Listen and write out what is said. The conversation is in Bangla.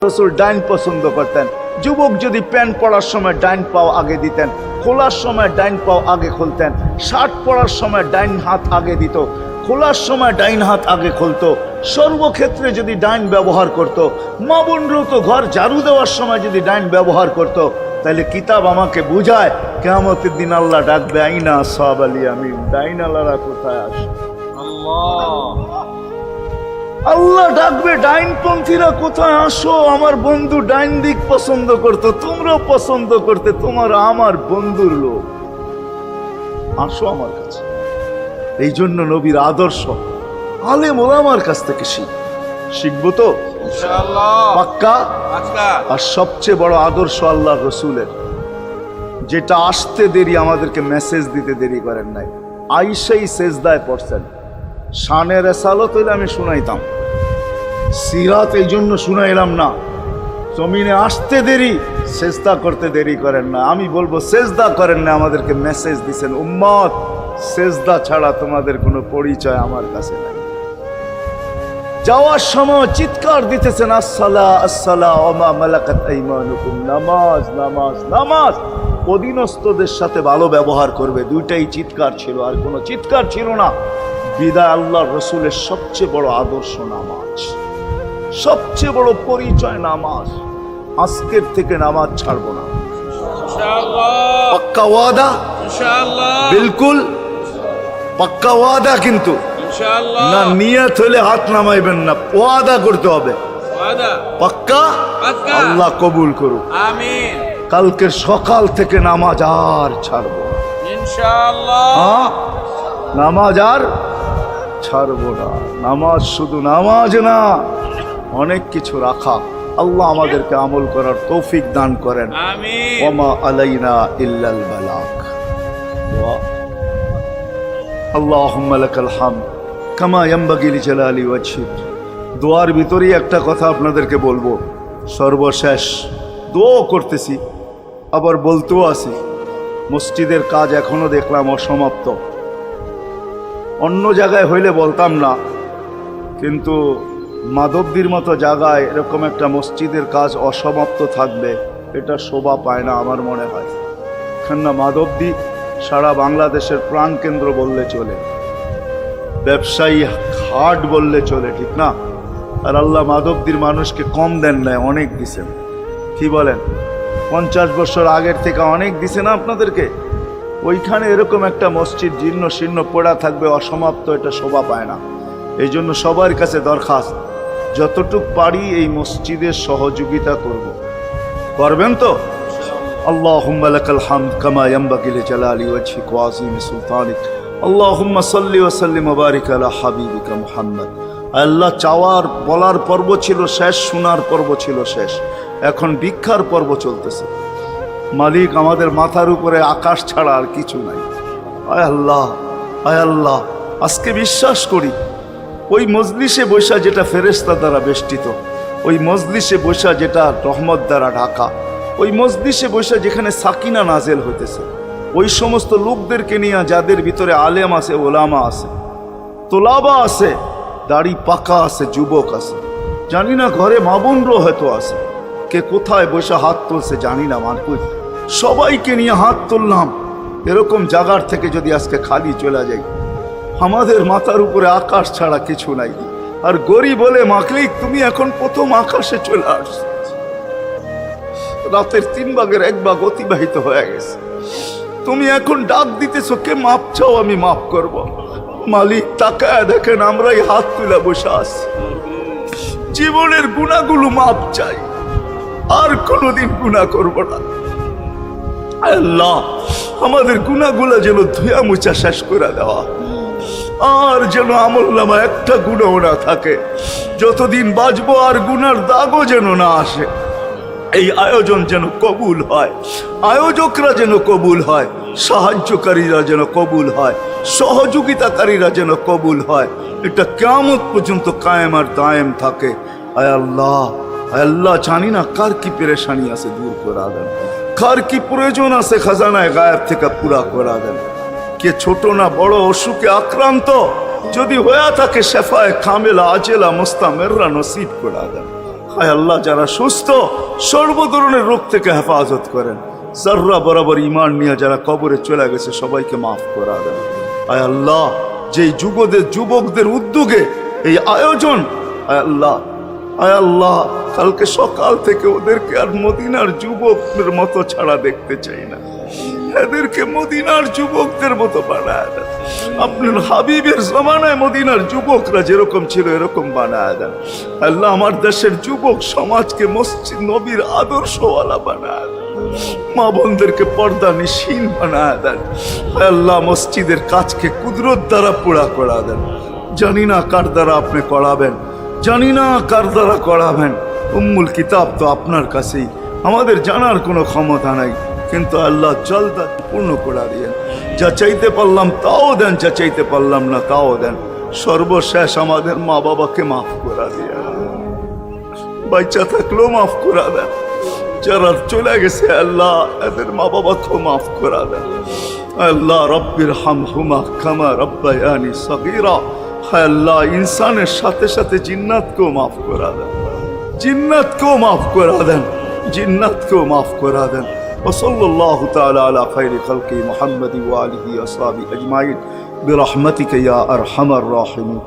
রসুল ডাইন পছন্দ করতেন। যুবক যদি প্যান্ট পরার সময় ডাইন পাও আগে দিতেন, খোলার সময় ডাইন পাও আগে খুলতেন, শার্ট পরার সময় ডাইন হাত আগে দিত, খোলার সময় ডাইন হাত আগে খুলতো, সর্বক্ষেত্রে যদি ডাইন ব্যবহার করত। মা বোনরাও তো ঘর ঝাড়ু দেওয়ার সময় যদি ডাইন ব্যবহার করত, তাহলে কিতাব আমাকে বুঝায় কিয়ামতের দিন আল্লাহ ডাকবে আইনা আসহাব আল ইয়ামিন, ডাইন আল্লাহরা কোথায় আসে? আল্লাহ ডাকবে ডাইনপন্থীরা কোথায় আসো? আমার বন্ধু ডাইন দিক পছন্দ করতো, তোমরাও পছন্দ করতে, তোমার আমার বন্ধুর লোক, আসো আমার কাছে। এই জন্য নবীর আদর্শ আলেম ওলামার কাছ থেকে শিখবো তো পাক্কা। আর সবচেয়ে বড় আদর্শ আল্লাহ রসুলের, যেটা আসতে দেরি, আমাদেরকে মেসেজ দিতে দেরি করেন নাই। আইসাই সেজদায় পড়ছেন, শানের রেসালত হইলে আমি শুনাইতাম, সিরাত এই জন্য শুনাইলাম না। জমিনে আসতে দেরি, সেজদা করতে দেরি করেন না। আমি বলবো সেজদা করেন না, আমাদেরকে মেসেজ দিছেন উম্মত সেজদা ছাড়া তোমাদের কোনো পরিচয় আমার কাছে নাই। যাওয়ার সময় চিৎকার দিতেছেন আসসালা আসসালা ওয়া মা মালাকাত আইমানুকুম, নামাজ নামাজ নামাজ, অধীনস্থদের সাথে ভালো ব্যবহার করবে, দুইটাই চিৎকার ছিল, আর কোনো চিৎকার ছিল না। বিদায় আল্লাহ রসুলের সবচেয়ে বড় আদর্শ নামাজ, সবচেয়ে বড় পরিচয় নামাজ। আজকের থেকে নামাজ ছাড়বো না, পাক্কা ওয়াদা, বিলকুল পাক্কা ওয়াদা। কিন্তু না নিয়ত হলে হাত নামাইবেন না, ওয়াদা করতে হবে পাক্কা। আল্লাহ কবুল করুক, আমিন। কালকের সকাল থেকে নামাজ আর ছাড়বো না ইনশাআল্লাহ, নামাজ আর ছাড়বো না। নামাজ শুধু নামাজ না, অনেক কিছু রাখা। আল্লাহ আমাদেরকে আমল করার তৌফিক দান করেন, আমিন। ওয়া মা আলাইনা ইল্লাল বালাগ। আল্লাহুম্মা লাকাল হামদ কামা ইয়ানবাগি লিজালালি ওয়াজহিক। দোয়ার ভিতরেই একটা কথা আপনাদেরকে বলবো, সর্বশেষ দোয়া করতেছি, আবার বলতেও আছি, মসজিদের কাজ এখনো দেখলাম অসমাপ্ত। অন্য জায়গায় হইলে বলতাম না, কিন্তু মাধবদীর মতো জায়গায় এরকম একটা মসজিদের কাজ অসমাপ্ত থাকবে, এটা শোভা পায় না আমার মনে হয়। কেননা মাধবদী সারা বাংলাদেশের প্রাণকেন্দ্র বললে চলে, ব্যবসায়ী হাট বললে চলে, ঠিক না? আর আল্লাহ মাধবদীর মানুষকে কম দেন নাই, অনেক দিছেন। কি বলেন? 50 বছর আগের থেকে অনেক দিছে না আপনাদেরকে? ওইখানে এরকম একটা মসজিদ জীর্ণ শীর্ণ পড়া থাকবে অসমাপ্ত, এটা শোভা পায় না। এই জন্য সবার কাছে দরখাস্ত, যতটুক পারি এই মসজিদের সহযোগিতা করব। করবেন তো? আল্লাহুম্মা লাকাল হামদ কামা ইয়ানবাগি লিজালালি ওয়াজহিক ওয়া আযীমি সুলতানিক। আল্লাহুম্মা সাল্লি ওয়া সাল্লিম ওয়া বারিক আলা হাবিবিকা মুহাম্মদ। আল্লাহ, চাওয়ার বলার পর্ব ছিল শেষ, শোনার পর্ব ছিল শেষ, এখন ভিক্ষার পর্ব চলতেছে। মালিক, আমাদের মাথার উপরে আকাশ ছাড়া আর কিছু নাই। আয় আল্লাহ, আয় আল্লাহ, আজকে বিশ্বাস করি ওই মজলিসে বৈশা যেটা ফেরেশতা দ্বারা বেষ্টিত, ওই মজলিসে বৈশা যেটা রহমত দ্বারা ঢাকা, ওই মজলিসে বৈশা যেখানে সাকিনা নাজেল হইতেছে, ওই সমস্ত লোকদেরকে নিয়ে যাদের ভিতরে আলেম আছে, ওলামা আছে, তোলাবা আছে, দাড়ি পাকা আছে, যুবক আছে, জানি না ঘরে মা বোনরও হয়তো আছে, কে কোথায় বসে হাত তুলছে জানি না। মানকুই সবাইকে নিয়ে হাত তুললাম। এরকম জায়গার থেকে যদি আজকে খালি চলে যাই, আমাদের মাথার উপরে আকাশ ছাড়া কিছু নাই। আর গরিব বলে মাকলিক, তুমি এখন প্রথম আকাশে চলে আসছো, রাতের 3 ভাগের 1 ভাগ অতিবাহিত হয়ে গেছে, তুমি এখন ডাক দিতেছো, কে মাপ চাও, আমি মাফ করব। মালিক তাকায় দেখেন, আমরাই হাত তুলে বসে আছি, জীবনের গুনাহগুলো মাপ চাই, আর কোনোদিন গুনাহ করব না। আল্লাহ, আমাদের গুনাহগুলো যেন ধুয়া মুছা শেষ করে দেওয়া, আর যেন আমলনামা একটা গুনাহ না থাকে, যতদিন বাঁচবো আর গুনার দাগও যেন না আসে। এই আয়োজন যেন কবুল হয়, আয়োজকরা যেন কবুল হয়, সাহায্যকারীরা যেন কবুল হয়, সহযোগিতাকারীরা যেন কবুল হয়, এটা কিয়ামত পর্যন্ত কায়েম আর দায়েম থাকে। আয় আল্লাহ, আয় আল্লাহ, জানি না কার কি পেরেশানি আছে, দূর করে দেন, কার কি প্রয়োজন আছে খাজানায় গায়েব থেকে পুরা করে দেন। কে ছোট না বড় অসুখে আক্রান্ত যদি হয়ে থাকে, শেফায়ে কামেলা আজেলা মুস্তামেররা নসিব করে দেন। হায় আল্লাহ, যারা সুস্থ সর্ব ধরনের রোগ থেকে হেফাজত করেন। যাররা বরাবর ঈমান নিয়ে যারা কবরে চলে গেছে সবাইকে মাফ করা দেন। হায় আল্লাহ, যেই যুবকদের উদ্যোগে এই আয়োজন, হায় আল্লাহ, হায় আল্লাহ, কালকে সকাল থেকে ওদেরকে আর মদিনার যুবকদের মতো ছাড়া দেখতে চাই না, এদেরকে মদিনার যুবকদের মতো বানায় দেন। আপনার হাবিবের জমানায় মদিনার যুবকরা যেরকম ছিল এরকম বানায় দেন। আল্লাহ, আমার দেশের যুবক সমাজকে মসজিদ নবীর আদর্শওয়ালা বানায় দেন। মা বোনদেরকে পর্দা নিশীন বানায় দেন। আল্লাহ, মসজিদের কাজকে কুদরত দ্বারা পুরা করা দেন। জানি না কার দ্বারা আপনি করাবেন, জানি না কার দ্বারা করাবেন। উম্মুল কিতাব তো আপনার কাছেই, আমাদের জানার কোনো ক্ষমতা নাই। কিন্তু আল্লাহ জলদা পূর্ণ করে দিয়েন। যা চাইতে পারলাম তাও দেন, যা চাইতে পারলাম না তাও দেন। সর্বশেষ আমাদের মা বাবাকে মাফ করে দিয়ে, বাচ্চা থাকলেও মাফ করে দেন। যারা চলে গেছে আল্লাহ, এদের মা বাবাকেও মাফ করে দেন। আল্লাহ, রব্বির হামহুমা কামা রব্বায়ানি সগীরা। হায় আল্লাহ, ইনসানের সাথে সাথে জিন্নাতকেও মাফ করে দেন, জিন্নাতকেও মাফ করে দেন, জিন্নাতকেও মাফ করে দেন। وصلى الله تعالى على خير خلقه محمد وآله وصحبه أجمعين برحمتك يا أرحم الراحمين.